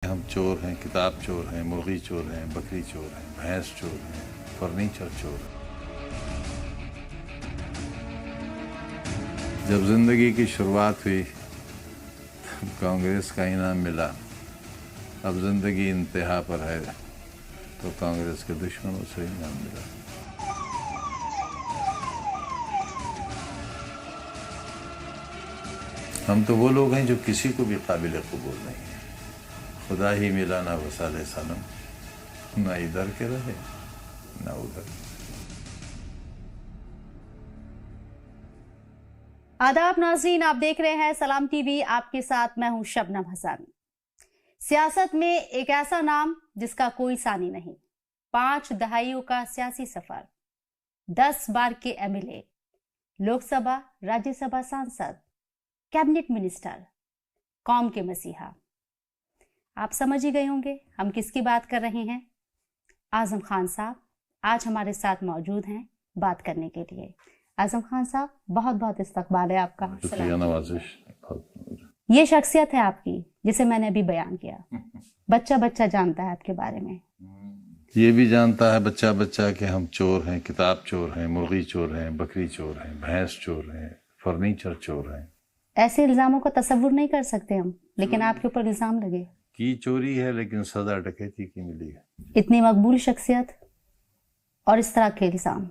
ہم چور ہیں، کتاب چور ہیں، مرغی چور ہیں، بکری چور ہیں، بھینس چور ہیں، فرنیچر چور ہیں۔ جب زندگی کی شروعات ہوئی تب کانگریس کا انعام ملا، اب زندگی انتہا پر ہے تو کانگریس کے دشمنوں سے انعام ملا۔ ہم تو وہ لوگ ہیں جو کسی کو بھی قابل قبول نہیں ہیں۔ خدا ہی ملا نہ وصال صنم، نہ ادھر کے رہے نہ ادھر۔ آداب ناظرین، آپ دیکھ رہے ہیں سلام ٹی وی، آپ کے ساتھ میں ہوں شبنم حسانی۔ سیاست میں ایک ایسا نام جس کا کوئی ثانی نہیں، 5 دہائیوں کا سیاسی سفر، 10 بار کے MLA، Lok Sabha Rajya Sabha Sansad, cabinet minister, قوم کے مسیحا۔ آپ سمجھ ہی گئے ہوں گے ہم کس کی بات کر رہے ہیں۔ اعظم خان صاحب آج ہمارے ساتھ موجود ہیں بات کرنے کے لیے۔ اعظم خان صاحب، بہت بہت استقبال ہے آپ کا۔ شکریہ نوازش۔ یہ شخصیت ہے آپ کی جسے میں نے ابھی بیان کیا، بچہ بچہ جانتا ہے آپ کے بارے میں۔ یہ بھی جانتا ہے بچہ بچہ کہ ہم چور ہیں، کتاب چور ہیں، مرغی چور ہیں، بکری چور ہیں، بھینس چور ہیں، فرنیچر چور ہیں۔ ایسے الزاموں کا تصور نہیں کر سکتے ہم، لیکن آپ کے اوپر الزام لگے۔ کی چوری ہے لیکن سزا ڈکیتی کی ملی ہے۔ اتنی مقبول شخصیت اور اس طرح کے الزام،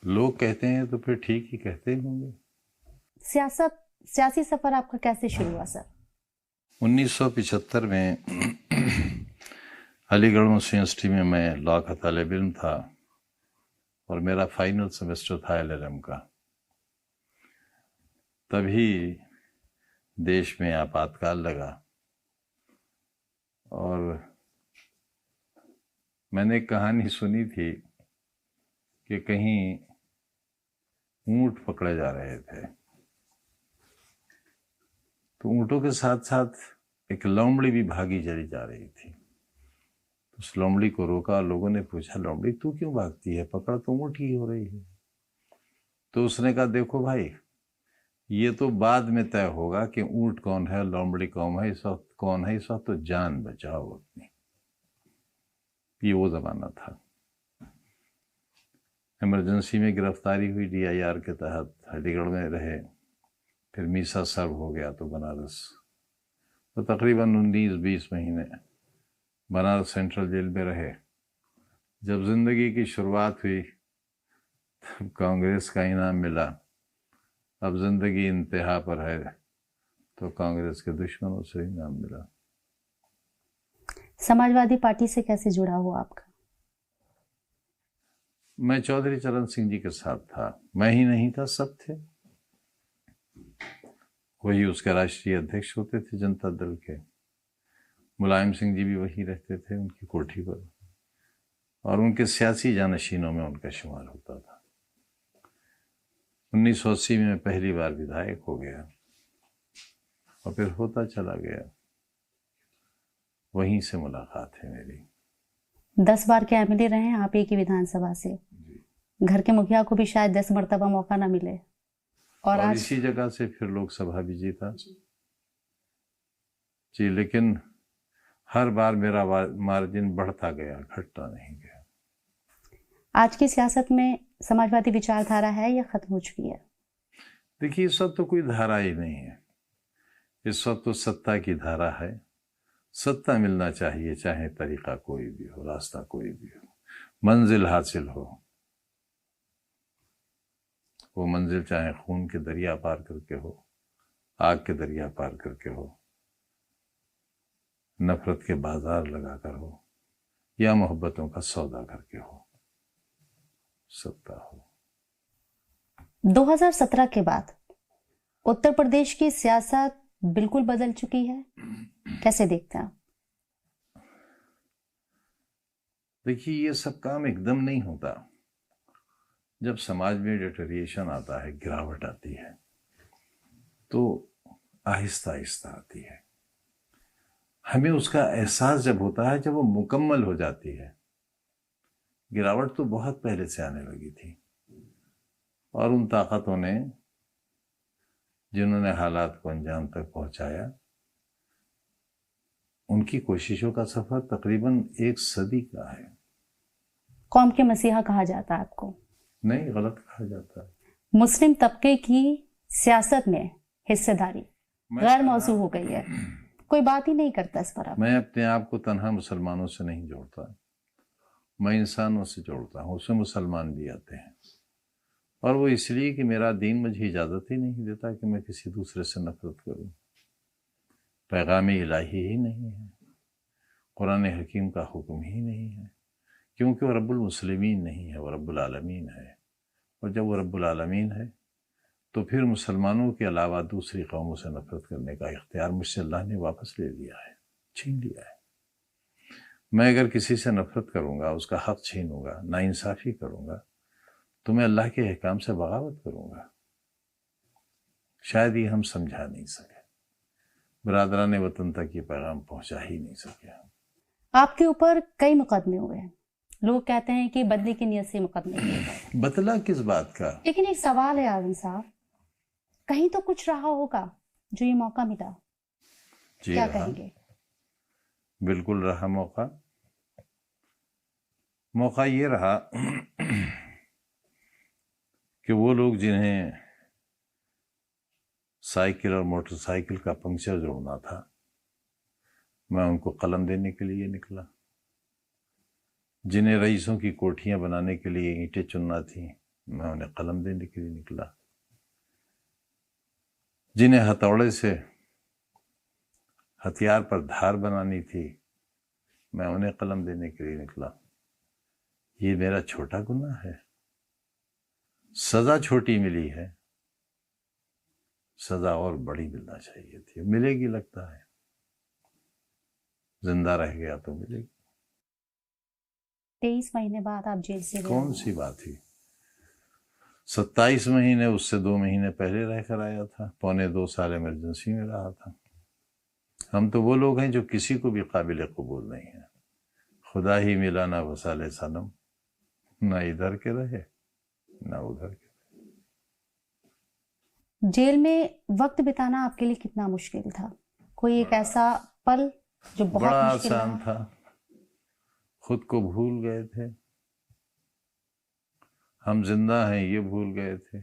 لوگ کہتے ہیں تو پھر ٹھیک ہی کہتے ہوں گے۔ سیاسی سفر آپ کا کیسے شروع ہوا سر؟ 1975 میں علی گڑھ مسلم یونیورسٹی میں لاء کا طالب علم تھا اور میرا فائنل سیمسٹر تھا LLM کا۔ تبھی دیش میں آپاتکال لگا اور میں نے ایک کہانی سنی تھی کہ کہیں اونٹ پکڑے جا رہے تھے، تو اونٹوں کے ساتھ ساتھ ایک لومڑی بھی بھاگی چلی جا رہی تھی۔ اس لومڑی کو روکا، لوگوں نے پوچھا لومڑی تو کیوں بھاگتی ہے، پکڑ تو اونٹ ہی ہو رہی ہے۔ تو اس نے کہا دیکھو بھائی، یہ تو بعد میں طے ہوگا کہ اونٹ کون ہے، لومڑی کون ہے، اس وقت کون ہے، اس وقت تو جان بچاؤ اپنی۔ یہ وہ زمانہ تھا۔ ایمرجنسی میں گرفتاری ہوئی DIR کے تحت، علی گڑھ میں رہے، پھر میسا سرو ہو گیا تو بنارس، تو تقریباً 19-20 مہینے بنارس سینٹرل جیل میں رہے۔ جب زندگی کی شروعات ہوئی تب کانگریس کا انعام ملا، اب زندگی انتہا پر ہے تو کانگریس کے دشمنوں سے انعام ملا۔ سماجوادی پارٹی سے کیسے جڑا ہوا آپ کا؟ میں چودھری چرن سنگھ جی کے ساتھ تھا، میں ہی نہیں تھا، سب تھے۔ وہی اس کے راشٹریہ ادھیکش ہوتے تھے جنتا دل کے۔ ملائم سنگھ جی بھی وہی رہتے تھے ان کی کوٹھی پر، اور ان کے سیاسی جانشینوں میں ان کا شمار ہوتا تھا۔ 1980 میں پہلی بار ودھائک ہو گیا اور پھر ہوتا چلا گیا۔ وہیں سے ملاقات ہے میری۔ 10 بار کے MLA رہے ہیں آپ ایک ہی ودھان سبھا سے، گھر کے مکھیا کو بھی شاید 10 مرتبہ موقع نہ ملے، اور آج اسی جگہ سے پھر لوک سبھا بھی جیتا جی، لیکن ہر بار میرا مارجن بڑھتا گیا، گھٹتا نہیں گیا۔ آج کی سیاست میں سماجوادی وچار دھارا ہے یا ختم ہو چکی ہے؟ دیکھیے، اس وقت تو کوئی دھارا ہی نہیں ہے، اس وقت تو ستا کی دھارا ہے۔ ستا ملنا چاہیے، چاہے طریقہ کوئی بھی ہو، راستہ کوئی بھی ہو، منزل حاصل ہو۔ وہ منزل چاہے خون کے دریا پار کر کے ہو، آگ کے دریا پار کر کے ہو، نفرت کے بازار لگا کر ہو، یا محبتوں کا سودا کر کے ہو، ستا ہو۔ 2017 کے بعد اتر پردیش کی سیاست بالکل بدل چکی ہے، کیسے دیکھتے ہیں؟ دیکھیے، یہ سب کام ایک دم نہیں ہوتا۔ جب سماج میں ڈیٹریشن آتا ہے، گراوٹ آتی ہے، تو آہستہ آہستہ آتی ہے۔ ہمیں اس کا احساس جب ہوتا ہے جب وہ مکمل ہو جاتی ہے۔ گراوٹ تو بہت پہلے سے آنے لگی تھی، اور ان طاقتوں نے جنہوں نے حالات کو انجام تک پہنچایا، کی کوششوں کا سفر تقریباً 1 صدی کا ہے. قوم کے مسیحا کہا جاتا ہے آپ کو؟ نہیں، غلط کہا جاتا ہے. مسلم طبقے کی سیاست میں حصہ داری غیر موضوع ہو گئی ہے، کوئی بات ہی نہیں کرتا اس پر. میں اپنے آپ کو تنہا مسلمانوں سے نہیں جوڑتا، میں انسانوں سے جوڑتا ہوں. اس میں مسلمان بھی آتے ہیں، اور وہ اس لیے کہ میرا دین مجھے اجازت ہی نہیں دیتا کہ میں کسی دوسرے سے نفرت کروں. پیغام الہی ہی نہیں ہے، قرآن حکیم کا حکم ہی نہیں ہے، کیونکہ وہ رب المسلمین نہیں ہے، وہ رب العالمین ہے. اور جب وہ رب العالمین ہے تو پھر مسلمانوں کے علاوہ دوسری قوموں سے نفرت کرنے کا اختیار مجھ سے اللہ نے واپس لے لیا ہے، چھین لیا ہے. میں اگر کسی سے نفرت کروں گا، اس کا حق چھینوں گا، ناانصافی کروں گا، تو میں اللہ کے احکام سے بغاوت کروں گا. شاید یہ ہم سمجھا نہیں سکے، برادران وطن تک یہ پیغام پہنچا ہی نہیں سکے. آپ کے اوپر کئی مقدمے ہوئے ہیں، لوگ کہتے ہیں کہ بدلے کی نیت سے مقدمے ہوئے ہیں. بدلہ کس بات کا؟ لیکن ایک سوال ہے اعظم صاحب، کہیں تو کچھ رہا ہوگا جو یہ موقع ملا، جی کیا رہا، کہیں گے؟ بالکل رہا موقع یہ رہا کہ وہ لوگ جنہیں سائیکل اور موٹر سائیکل کا پنکچر جوڑنا تھا، میں ان کو قلم دینے کے لیے نکلا. جنہیں رئیسوں کی کوٹھیاں بنانے کے لیے اینٹیں چننا تھیں، میں انہیں قلم دینے کے لیے نکلا. جنہیں ہتھوڑے سے ہتھیار پر دھار بنانی تھی، میں انہیں قلم دینے کے لیے نکلا. یہ میرا چھوٹا گناہ ہے، سزا چھوٹی ملی ہے، سزا اور بڑی ملنا چاہیے تھی. ملے گی لگتا ہے، زندہ رہ گیا تو ملے گی. 23 مہینے بعد آپ جیل سے کون سی بات تھی؟ 27 مہینے اس سے 2 مہینے پہلے رہ کر آیا تھا، 1.25 سال ایمرجنسی میں رہا تھا. ہم تو وہ لوگ ہیں جو کسی کو بھی قابل قبول نہیں ہیں. خدا ہی ملا نہ وصال صنم، نہ ادھر کے رہے نہ ادھر کے. جیل میں وقت بتانا آپ کے لیے کتنا مشکل تھا؟ کوئی ایک ایسا پل جو بہت بڑا مشکل آسان رہا؟ تھا، خود کو بھول گئے تھے. ہم زندہ ہیں یہ بھول گئے تھے،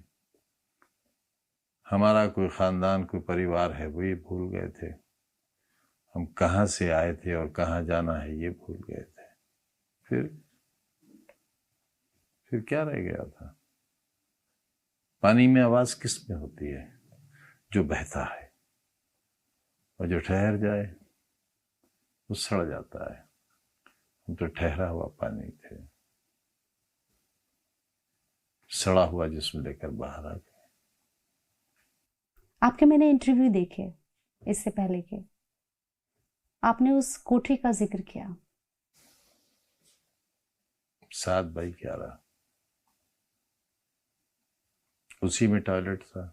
ہمارا کوئی خاندان کوئی پریوار ہے وہ یہ بھول گئے تھے، ہم کہاں سے آئے تھے اور کہاں جانا ہے یہ بھول گئے تھے. پھر کیا رہ گیا تھا؟ پانی میں آواز کس میں ہوتی ہے؟ جو بہتا ہے، اور جو ٹھہر جائے وہ سڑ جاتا ہے. ہم تو ٹھہرا ہوا پانی تھے، سڑا ہوا جسم لے کر باہر آ گئے. آپ کے میں نے انٹرویو دیکھے اس سے پہلے کے، آپ نے اس کوٹھی کا ذکر کیا. 7x11 اسی میں ٹوائلٹ تھا،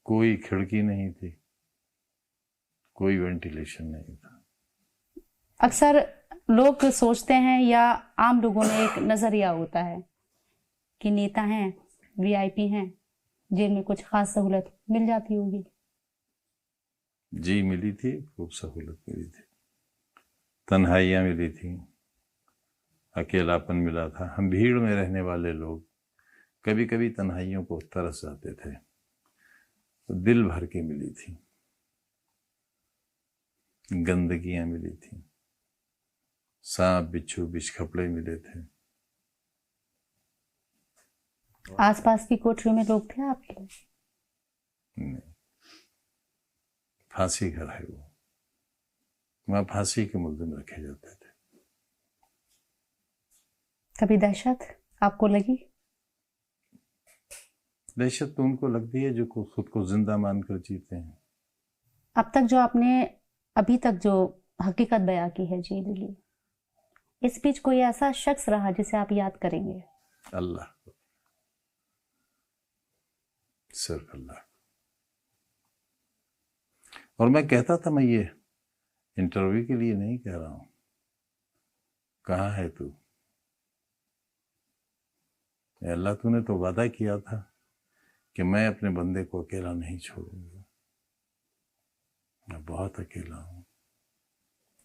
کوئی کھڑکی نہیں تھی، کوئی وینٹیلیشن نہیں تھا. اکثر لوگ سوچتے ہیں یا عام لوگوں میں ایک نظریہ ہوتا ہے کہ نیتا ہیں، وی آئی پی ہیں، جیل میں کچھ خاص سہولت مل جاتی ہوگی. جی ملی تھی، خوب سہولت ملی تھی، تنہائیاں ملی تھیں، اکیلا پن ملا تھا. ہم بھیڑ میں رہنے والے لوگ کبھی کبھی تنہائیوں کو ترس جاتے تھے، تو دل بھر کے ملی تھی. گندگیاں ملی تھیں، سانپ بچھو بچھ کپڑے ملے تھے. آس پاس کی کوٹریوں میں لوگ تھے آپ کے؟ نہیں، پھانسی گھر ہے وہ، وہاں پھانسی کے ملزم رکھے جاتے تھے. کبھی دہشت آپ کو لگی؟ دہشت تو ان کو لگتی ہے جو خود کو زندہ مان کر جیتے ہیں. اب تک جو آپ نے ابھی تک جو حقیقت بیان کی ہے جیل لی، اس بیچ کوئی ایسا شخص رہا جسے آپ یاد کریں گے؟ اللہ، صرف اللہ. اور میں کہتا تھا، میں یہ انٹرویو کے لیے نہیں کہہ رہا ہوں، کہاں ہے تو؟ اے اللہ، تو نے تو وعدہ کیا تھا کہ میں اپنے بندے کو اکیلا نہیں چھوڑوں گا. میں بہت اکیلا ہوں.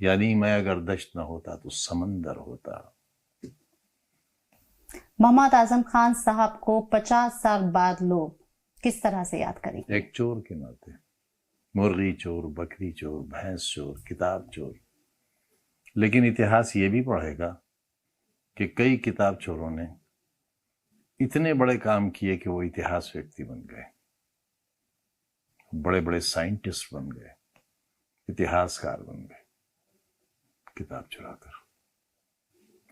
یعنی میں اگر دشت نہ ہوتا تو سمندر ہوتا. محمد اعظم خان صاحب کو 50 سال بعد لوگ کس طرح سے یاد کریں گے؟ ایک چور کے ناطے. مرغی چور، بکری چور، بھینس چور، کتاب چور. لیکن اتہاس یہ بھی پڑھے گا کہ کئی کتاب چوروں نے اتنے بڑے کام کیے کہ وہ اتہاس ویکتی بن گئے، بڑے بڑے سائنٹسٹ بن گئے، اتہاسکار بن گئے کتاب چرا کر.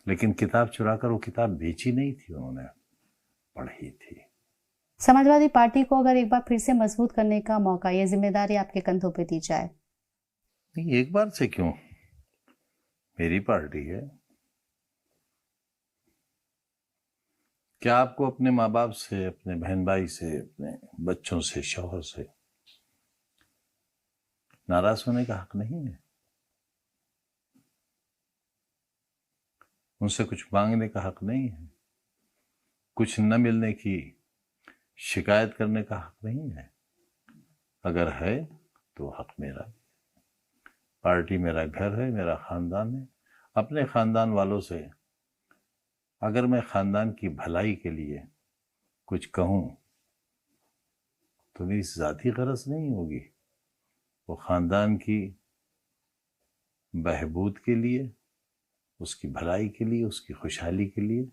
لیکن کتاب چرا کر وہ کتاب بیچی نہیں تھی، انہوں نے پڑھی تھی. سماجوادی پارٹی کو اگر ایک بار پھر سے مضبوط کرنے کا موقع، یہ ذمہ داری آپ کے کندھوں پہ دی جائے؟ نہیں، ایک بار سے کیوں، میری پارٹی ہے. کیا آپ کو اپنے ماں باپ سے، اپنے بہن بھائی سے، اپنے بچوں سے، شوہر سے ناراض ہونے کا حق نہیں ہے؟ ان سے کچھ مانگنے کا حق نہیں ہے؟ کچھ نہ ملنے کی شکایت کرنے کا حق نہیں ہے؟ اگر ہے تو حق میرا. پارٹی میرا گھر ہے، میرا خاندان ہے. اپنے خاندان والوں سے اگر میں خاندان کی بھلائی کے لیے کچھ کہوں تو میری ذاتی غرض نہیں ہوگی، وہ خاندان کی بہبود کے لیے، اس کی بھلائی کے لیے، اس کی خوشحالی کے لیے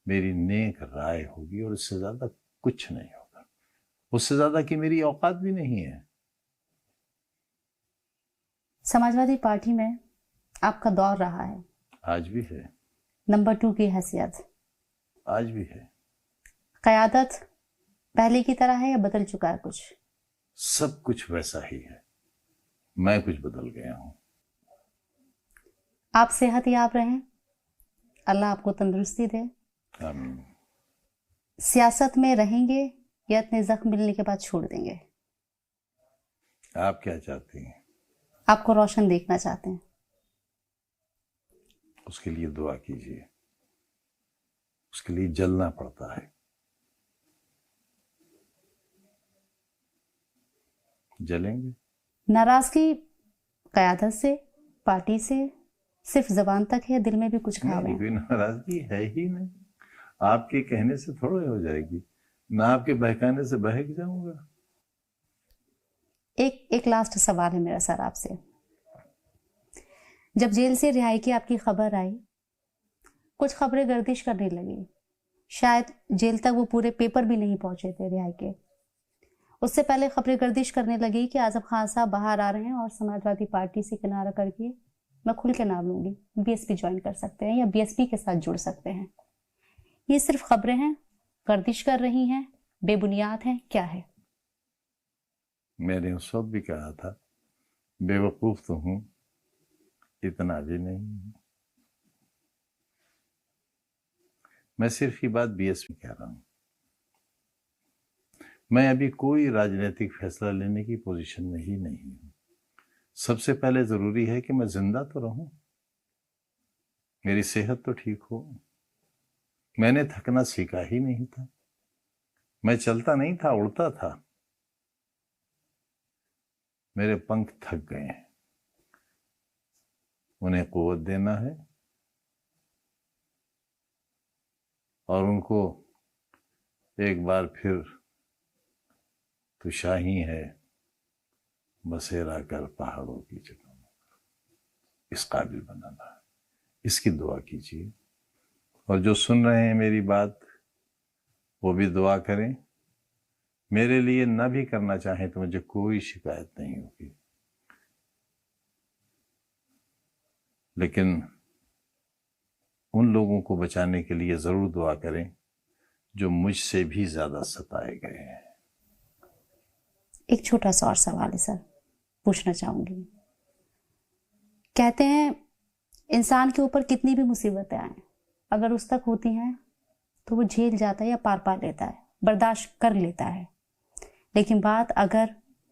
میری نیک رائے ہوگی، اور اس سے زیادہ کچھ نہیں ہوگا. اس سے زیادہ کی میری اوقات بھی نہیں ہے. سماجوادی پارٹی میں آپ کا دور رہا ہے، آج بھی ہے، نمبر 2 کی حیثیت، آج بھی ہے. قیادت پہلے کی طرح ہے یا بدل چکا ہے کچھ؟ سب کچھ ویسا ہی ہے، میں کچھ بدل گیا ہوں. آپ صحت یاب رہیں، اللہ آپ کو تندرستی دے. آمین. سیاست میں رہیں گے یا اتنے زخم ملنے کے بعد چھوڑ دیں گے؟ آپ کیا چاہتی ہیں؟ آپ کو روشن دیکھنا چاہتے ہیں. اس کے لیے دعا کیجیے. اس کے لیے جلنا پڑتا ہے. جلیں گے. ناراضگی قیادت سے، پارٹی سے صرف زبان تک ہے، دل میں بھی کچھ کھا نہیں، کوئی ناراضگی ہے ہی نہیں. آپ کے کہنے سے تھوڑا ہو جائے گی، نہ آپ کے بہکانے سے بہک جاؤں گا. ایک لاسٹ سوال ہے میرا سر آپ سے. جب جیل سے رہائی کی آپ کی خبر آئی، کچھ خبریں گردش کرنے لگی، شاید جیل تک وہ پورے پیپر بھی نہیں پہنچے تھے رہائی کے. اس سے پہلے خبریں گردش کرنے لگی کہ اعظم خان صاحب باہر آ رہے ہیں اور سماجوادی پارٹی سے کنارہ کر کے، میں کھل کے نام لوں گی، بی ایس پی جوائن کر سکتے ہیں یا بی ایس پی کے ساتھ جڑ سکتے ہیں. یہ صرف خبریں ہیں، گردش کر رہی ہیں، بے بنیاد ہیں، کیا ہے؟ میں نے اس وقت بھی کہا تھا، بے وقوف تو ہوں، اتنا بھی نہیں ہوں. میں صرف یہ بات بی ایس پی کہہ رہا ہوں. میں ابھی کوئی راجنیتک فیصلہ لینے کی پوزیشن میں ہی نہیں ہوں. سب سے پہلے ضروری ہے کہ میں زندہ تو رہوں، میری صحت تو ٹھیک ہو. میں نے تھکنا سیکھا ہی نہیں تھا. میں چلتا نہیں تھا، اڑتا تھا. میرے پنکھ تھک گئے ہیں، انہیں قوت دینا ہے اور ان کو ایک بار پھر تو شاہی ہے بسیرا کر پہاڑوں کی جگہوں میں، اس قابل بنانا ہے. اس کی دعا کیجیے. اور جو سن رہے ہیں میری بات، وہ بھی دعا کریں. میرے لیے نہ بھی کرنا چاہیں تو مجھے کوئی شکایت نہیں ہوگی، لیکن ان لوگوں کو بچانے کے لیے ضرور دعا کریں جو مجھ سے بھی زیادہ ستائے گئے ہیں. ایک چھوٹا سا اور سوال ہے سر، پوچھنا چاہوں گی. کہتے ہیں انسان کے اوپر کتنی بھی مصیبتیں آئیں، اگر اس تک ہوتی ہیں تو وہ جھیل جاتا ہے یا پار پا لیتا ہے، برداشت کر لیتا ہے. لیکن بات اگر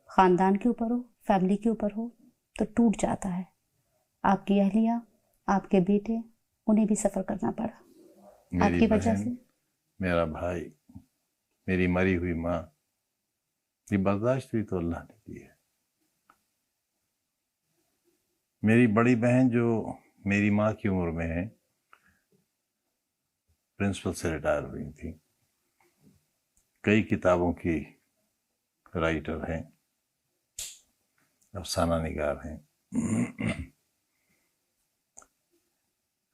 خاندان کے اوپر ہو، فیملی کے اوپر ہو تو ٹوٹ جاتا ہے. آپ کی اہلیہ، آپ کے بیٹے، انہیں بھی سفر کرنا پڑا آپ کی وجہ سے. میرا بھائی، میری مری ہوئی ماں، یہ برداشت بھی تو اللہ نے دی ہے. میری بڑی بہن جو میری ماں کی عمر میں ہے، پرنسپل سے ریٹائر ہوئی تھی، کئی کتابوں کی رائٹر ہیں، افسانہ نگار ہیں۔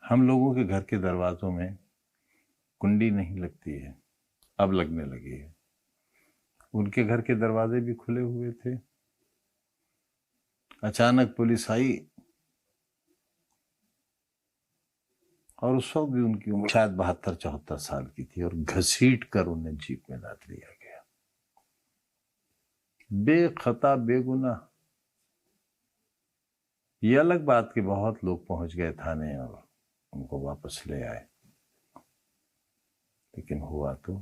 ہم لوگوں کے گھر کے دروازوں میں کنڈی نہیں لگتی ہے، اب لگنے لگی ہے۔ ان کے گھر کے دروازے بھی کھلے ہوئے تھے، اچانک پولیس آئی اور اس وقت بھی ان کی عمر شاید 72-74 سال کی تھی، اور گھسیٹ کر انہیں جیپ میں ڈال لیا گیا، بے خطا بے گناہ۔ یہ الگ بات کہ بہت لوگ پہنچ گئے تھانے اور ان کو واپس لے آئے، لیکن ہوا تو